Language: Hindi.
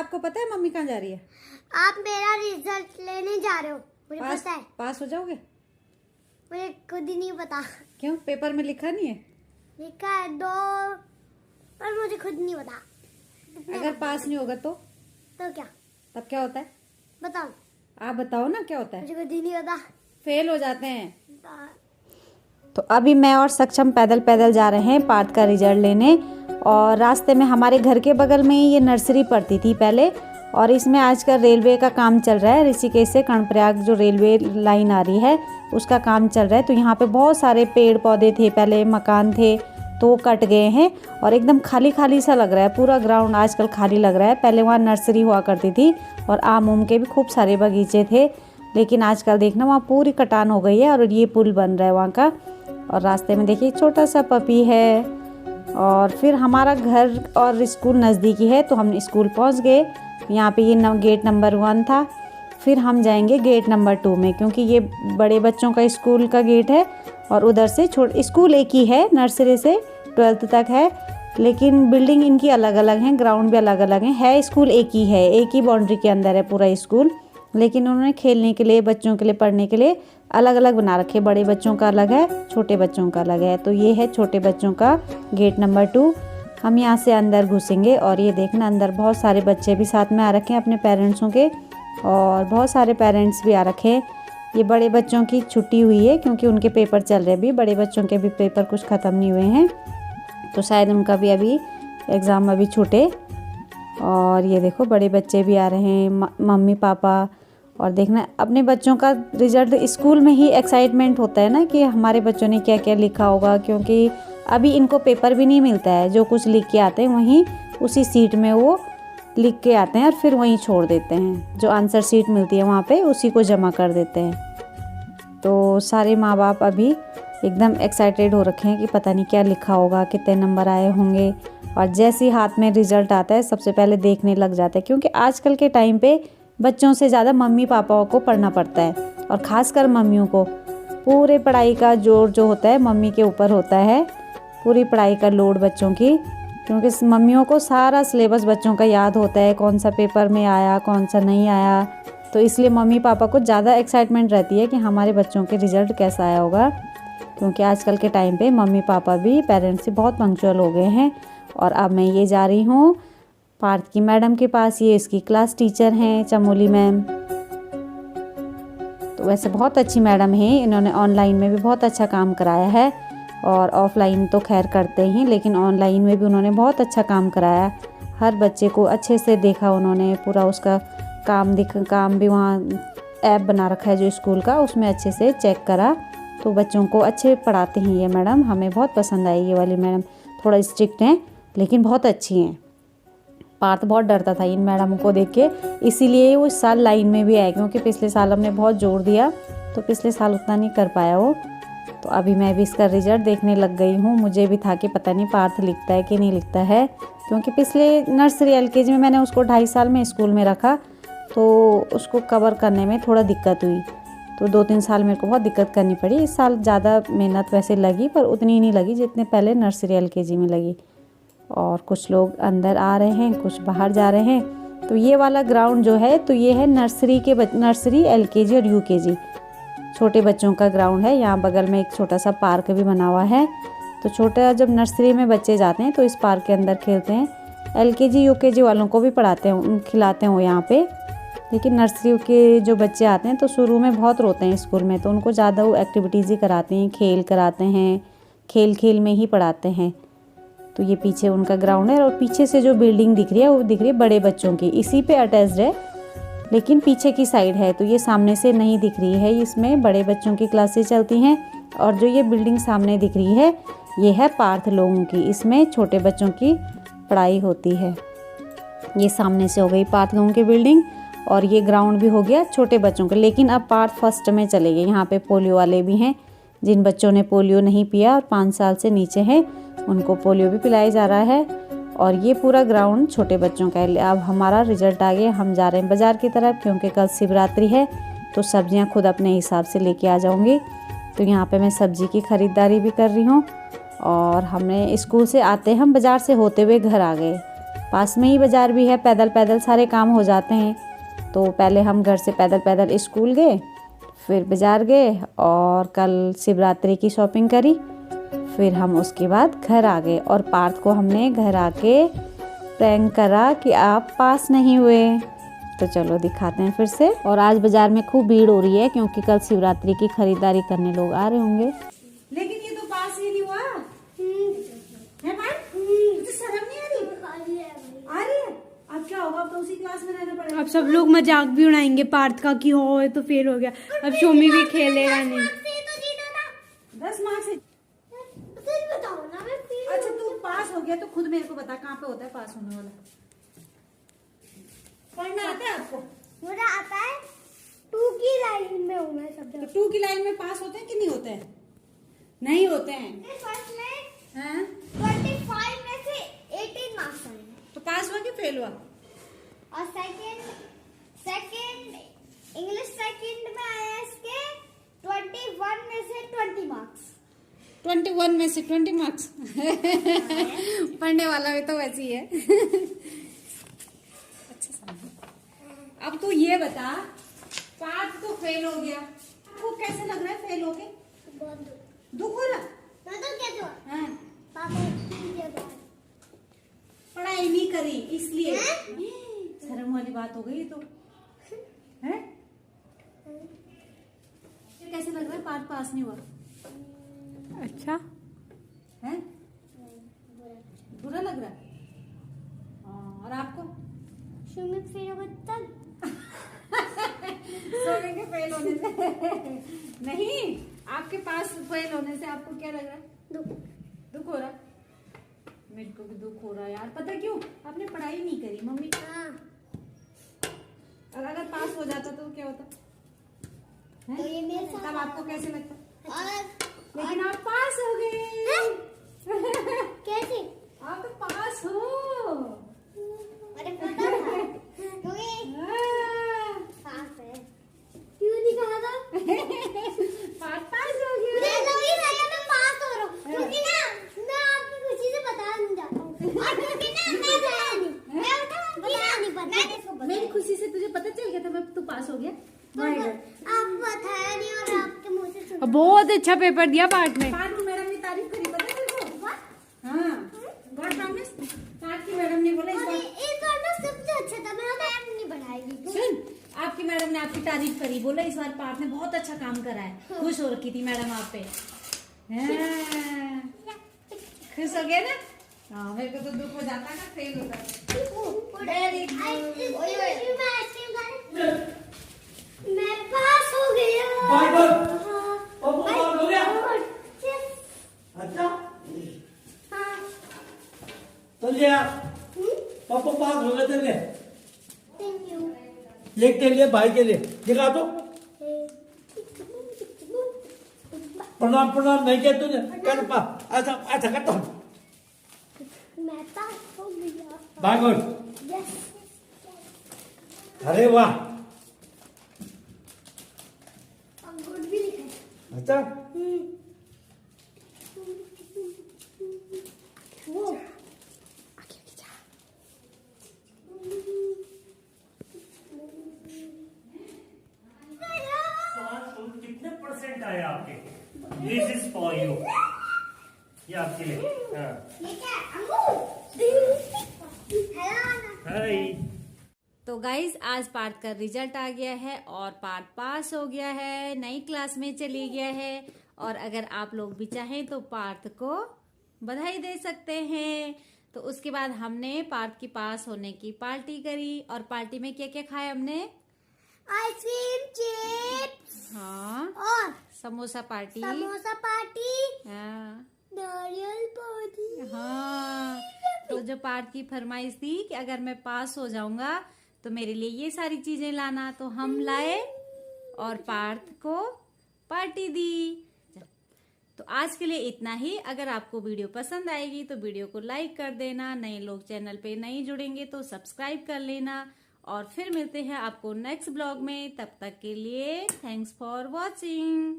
आपको पता है मम्मी कहाँ जा रही है? आप मेरा रिजल्ट लेने जा रहे हो, मुझे पता है। पास हो जाओगे? मुझे खुद ही नहीं पता। क्यों, पेपर में लिखा नहीं है? लिखा है 2, पर मुझे खुद नहीं पता। अगर पास नहीं होगा तो क्या? तब क्या होता है? बताओ। आप बताओ ना क्या होता है? मुझे खुद ही नहीं पता। फेल हो जाते हैं। तो अभी मैं और सक्षम पैदल पैदल जा रहे हैं पार्थ का रिजल्ट लेने। और रास्ते में हमारे घर के बगल में ही ये नर्सरी पड़ती थी पहले, और इसमें आजकल रेलवे का काम चल रहा है। ऋषिकेश से कर्णप्रयाग जो रेलवे लाइन आ रही है उसका काम चल रहा है। तो यहाँ पे बहुत सारे पेड़ पौधे थे, पहले मकान थे तो वो कट गए हैं और एकदम खाली खाली सा लग रहा है। पूरा ग्राउंड आजकल खाली लग रहा है। पहले वहाँ नर्सरी हुआ करती थी और आम उम के भी खूब सारे बगीचे थे, लेकिन आजकल देखना वहाँ पूरी कटान हो गई है और ये पुल बन रहा है वहाँ का। और रास्ते में देखिए छोटा सा पपी है। और फिर हमारा घर और स्कूल नज़दीकी है तो हम स्कूल पहुँच गए। यहाँ पे ये गेट नंबर 1 था। फिर हम जाएंगे गेट नंबर 2 में, क्योंकि ये बड़े बच्चों का स्कूल का गेट है और उधर से स्कूल एक ही है, नर्सरी से 12th तक है, लेकिन बिल्डिंग इनकी अलग अलग हैं, ग्राउंड भी अलग अलग हैं। है स्कूल एक ही है, एक ही बाउंड्री के अंदर है पूरा स्कूल, लेकिन उन्होंने खेलने के लिए, बच्चों के लिए, पढ़ने के लिए अलग अलग बना रखे। बड़े बच्चों का अलग है, छोटे बच्चों का अलग है। तो ये है छोटे बच्चों का गेट नंबर 2। हम यहाँ से अंदर घुसेंगे और ये देखना अंदर बहुत सारे बच्चे भी साथ में आ रखे हैं अपने पेरेंट्सों के, और बहुत सारे पेरेंट्स भी आ रखे हैं। ये बड़े बच्चों की छुट्टी हुई है क्योंकि उनके पेपर चल रहे हैं अभी। बड़े बच्चों के भी पेपर कुछ ख़त्म नहीं हुए हैं, तो शायद उनका भी अभी एग्ज़ाम अभी छूटे। और ये देखो बड़े बच्चे भी आ रहे हैं, मम्मी पापा। और देखना अपने बच्चों का रिजल्ट, स्कूल में ही एक्साइटमेंट होता है ना कि हमारे बच्चों ने क्या क्या लिखा होगा, क्योंकि अभी इनको पेपर भी नहीं मिलता है। जो कुछ लिख के आते हैं वहीं उसी सीट में वो लिख के आते हैं और फिर वहीं छोड़ देते हैं। जो आंसर सीट मिलती है वहाँ पे उसी को जमा कर देते हैं। तो सारे माँ बाप अभी एकदम एक्साइटेड हो रखे हैं कि पता नहीं क्या लिखा होगा, कितने नंबर आए होंगे। और जैसे ही हाथ में रिजल्ट आता है सबसे पहले देखने लग जाता है, क्योंकि आजकल के टाइम पे बच्चों से ज़्यादा मम्मी पापाओं को पढ़ना पड़ता है, और ख़ासकर मम्मियों को। पूरे पढ़ाई का जोर जो होता है मम्मी के ऊपर होता है, पूरी पढ़ाई का लोड बच्चों की, क्योंकि मम्मियों को सारा सिलेबस बच्चों का याद होता है, कौन सा पेपर में आया कौन सा नहीं आया। तो इसलिए मम्मी पापा को ज़्यादा एक्साइटमेंट रहती है कि हमारे बच्चों के रिज़ल्ट कैसा आया होगा, क्योंकि आजकल के टाइम पे मम्मी पापा भी पेरेंट्स से बहुत पंक्चुअल हो गए हैं। और अब मैं ये जा रही हूँ पार्थ की मैडम के पास। ये इसकी क्लास टीचर हैं, चमोली मैम। तो वैसे बहुत अच्छी मैडम हैं, इन्होंने ऑनलाइन में भी बहुत अच्छा काम कराया है, और ऑफलाइन तो खैर करते ही, लेकिन ऑनलाइन में भी उन्होंने बहुत अच्छा काम कराया। हर बच्चे को अच्छे से देखा उन्होंने, पूरा उसका काम भी वहाँ ऐप बना रखा है जो स्कूल का, उसमें अच्छे से चेक करा। तो बच्चों को अच्छे पढ़ाते हैं ये मैडम, हमें बहुत पसंद आई ये वाली मैडम। थोड़ा स्ट्रिक्ट हैं लेकिन बहुत अच्छी हैं। पार्थ बहुत डरता था इन मैडम को देख के, इसीलिए वो इस साल लाइन में भी आया, क्योंकि पिछले साल हमने बहुत जोर दिया तो पिछले साल उतना नहीं कर पाया वो। तो अभी मैं भी इसका रिजल्ट देखने लग गई हूँ। मुझे भी था कि पता नहीं पार्थ लिखता है कि नहीं लिखता है, क्योंकि पिछले नर्सरी LKG में मैंने उसको 2.5 साल में स्कूल में रखा, तो उसको कवर करने में थोड़ा दिक्कत हुई। तो 2-3 साल मेरे को बहुत दिक्कत करनी पड़ी। इस साल ज़्यादा मेहनत वैसे लगी, पर उतनी नहीं लगी जितने पहले नर्सरी LKG में लगी। और कुछ लोग अंदर आ रहे हैं, कुछ बाहर जा रहे हैं। तो ये वाला ग्राउंड जो है, तो ये है नर्सरी LKG और UKG छोटे बच्चों का ग्राउंड है। यहाँ बगल में एक छोटा सा पार्क भी बना हुआ है। तो छोटा जब नर्सरी में बच्चे जाते हैं तो इस पार्क के अंदर खेलते हैं। LKG UKG वालों को भी पढ़ाते हैं, खिलाते हैं वो यहाँ पे। लेकिन नर्सरी के जो बच्चे आते हैं तो शुरू में बहुत रोते हैं स्कूल में, तो उनको ज़्यादा वो एक्टिविटीज़ ही कराते हैं, खेल कराते हैं, खेल खेल में ही पढ़ाते हैं। तो ये पीछे उनका ग्राउंड है, और पीछे से जो बिल्डिंग दिख रही है वो दिख रही है बड़े बच्चों की, इसी पे अटैच्ड है, लेकिन पीछे की साइड है। तो ये सामने से नहीं दिख रही है, इसमें बड़े बच्चों की क्लासेस चलती हैं। और जो ये बिल्डिंग सामने दिख रही है ये है पार्थ लोगों की, इसमें छोटे बच्चों की पढ़ाई होती है। ये सामने से हो गई पार्थ लोगों की बिल्डिंग, और ये ग्राउंड भी हो गया छोटे बच्चों का। लेकिन अब पार्थ फर्स्ट में चले गए। यहाँ पे पोलियो वाले भी हैं, जिन बच्चों ने पोलियो नहीं पिया और 5 साल से नीचे हैं उनको पोलियो भी पिलाया जा रहा है। और ये पूरा ग्राउंड छोटे बच्चों का है। अब हमारा रिजल्ट आ गया, हम जा रहे हैं बाज़ार की तरफ, क्योंकि कल शिवरात्रि है तो सब्जियां खुद अपने हिसाब से लेके आ जाऊंगी। तो यहाँ पे मैं सब्जी की ख़रीदारी भी कर रही हूँ। और हमने स्कूल से आते हम बाज़ार से होते हुए घर आ गए। पास में ही बाज़ार भी है, पैदल पैदल सारे काम हो जाते हैं। तो पहले हम घर से पैदल पैदल स्कूल गए, फिर बाज़ार गए और कल शिवरात्रि की शॉपिंग करी। फिर हम उसके बाद घर आ गए और पार्थ को हमने घर आके प्रैंक करा कि आप पास नहीं हुए। तो चलो दिखाते हैं फिर से। और आज बाज़ार में खूब भीड़ हो रही है क्योंकि कल शिवरात्रि की खरीदारी करने लोग आ रहे होंगे। लेकिन ये तो पास ही नहीं हुआ है भाई, तुझे शर्म नहीं आ रही? आ रही है। अब क्या होगा, अब तो उसी क्लास में रहना पड़ेगा। अब सब लोग मजाक भी उड़ाएंगे पार्थ का कि हो तो फेल हो गया, अब शोमी भी खेलेगा नहीं। 10 मार्क्स से बताओ ना, मैं फेल। अच्छा तू पास हो गया तो खुद मेरे को बता कहाँ पे होता है पास होने वाला? पढ़ना आता है आपको? मुझे आता है 2 की लाइन में हूँ मैं सब तो 2 की लाइन में पास होते हैं कि नहीं होते हैं? नहीं होते हैं। फर्स्ट में हैं? 25 में से 18 मार्क्स आए तो पास हुआ कि फेल हुआ? और सेकंड इंग्लिश सेकंड में आया इसके 21 में से 20 मार्क्स। 21 में से 20 मार्क्स पढ़ने वाला भी तो वैसी है। अच्छा समझ। अब तू ये बता, पार्थ तो फेल हो गया, आपको कैसे लग रहा है फेल होके? बहुत दुख हो रहा? तो कैसे हुआ? हाँ। पापा मुझे बता। पढ़ाई नहीं करी इसलिए शर्म वाली बात हो गई। तो है कैसे लग रहा है पार्थ पास नहीं हुआ? अच्छा है बुरा लग रहा है? हाँ, और आपको? शुमित फेल हो गया तब। सोने के फेल होने से नहीं, आपके पास फेल होने से आपको क्या लग रहा है? दुख हो रहा है? मेरे को भी दुख हो रहा है यार। पता क्यों? आपने पढ़ाई नहीं करी मम्मी। हाँ। और अगर पास हो जाता तो क्या होता? तो ये मेरे साथ तब आपको कैसे लगता? और लेकिन आप पास हो गए। कैसे? आप तो पास हो। अरे पता था क्योंकि हाँ। पास है। क्यों नहीं कहा था? पास हो गया। मुझे लगी था मैं पास हो रहा हूँ क्योंकि ना मैं आपकी खुशी से बता नहीं जाता हूँ और क्योंकि ना मैं गया नहीं पता मेरी खुशी से तुझे पता चल गया था मैं तू पास हो गया। आपको बताया नहीं और आपके मुंह से सुना। बहुत अच्छा पेपर दिया पार्थ में। पार्थ की मैडम ने तारीफ करी, पता है तेरे को? हाँ, गॉड प्रॉमिस। पार्थ की मैडम ने बोला इस बार इस बार ना सबसे अच्छा था, मेरा मैम नहीं बढ़ाएगी। सुन, आपकी मैडम ने आपकी तारीफ करी, बोला इस बार पार्थ ने बहुत अच्छा काम करा है। खुश हो रखी थी मैडम आप पे। हाँ, खुश हो गया ना? हाँ, मेरे को तो दुख हो जाता ना फेल होता। वेरी मैं पास हो गया। पापा पास हो गया? अच्छा हाँ। चल गया। पापा पास हो गए तेरे। Thank you. एक के लिए भाई के लिए दिखा दो। प्रणाम प्रणाम नहीं किया तूने, कर पा ऐसा ऐसा करता हूँ। मैं पास हो गया। भागवत यस। अरे वाह। गुड भी लिखा है। अच्छा वो कितने परसेंट आए आपके? दिस इज फॉर यू, ये आपके लिए। हाँ। ये क्या अंगूर? Hello hi. तो गाइज आज पार्थ का रिजल्ट आ गया है और पार्थ पास हो गया है, नई क्लास में चली गया है। और अगर आप लोग भी चाहें तो पार्थ को बधाई दे सकते हैं। तो उसके बाद हमने पार्थ की पास होने की पार्टी करी और पार्टी में क्या क्या खाया हमने? आइसक्रीम, चिप्स हाँ, और समोसा पार्टी। समोसा पार्टी, हाँ नारियल पार्टी। हाँ, तो जो पार्थ की फरमाइश थी कि अगर मैं पास हो जाऊंगा तो मेरे लिए ये सारी चीजें लाना, तो हम लाए और पार्थ को पार्टी दी। तो आज के लिए इतना ही। अगर आपको वीडियो पसंद आएगी तो वीडियो को लाइक कर देना। नए लोग चैनल पे नहीं जुड़ेंगे तो सब्सक्राइब कर लेना। और फिर मिलते हैं आपको नेक्स्ट ब्लॉग में। तब तक के लिए थैंक्स फॉर वॉचिंग।